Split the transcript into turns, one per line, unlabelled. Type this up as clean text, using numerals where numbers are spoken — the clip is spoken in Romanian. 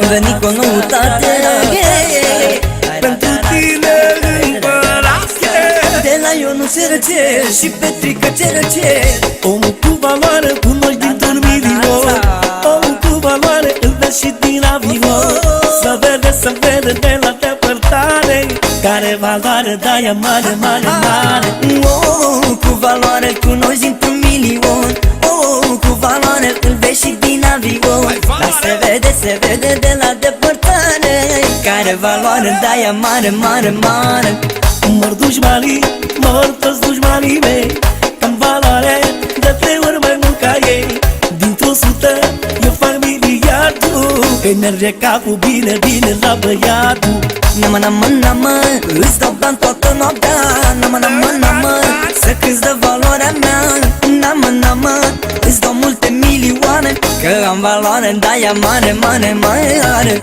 Veni cu o noutate
pentru tine împărase.
De la Ionu se răcesc și Petrică ce răcesc.
Omul cu valoare cunoști dintr-un milion. Omul cu valoare îl vezi și din avion. Să vede de la depărtare care valoare dai mare, mare, mare.
Omul cu valoare cunoști dintr-un milion. Omul cu valoare îl vezi și din avion. Dar se vede de la depărtare care valoare dai mare, mare, mare.
Mor dușmanii, mor toți dușmanii mei, că-n valoare de 3 ori mai mult ca ei. Dintr-o 100 eu fac miliardul. Îi merge capul bine, bine la băiatul.
Namă, namă, namă, îți dau bani toată noaptea. Namă, namă, namă, să câți de valoarea mea. Namă, namă, îți dau multe milioane, că am valoare, da, ea mare, mare, mare.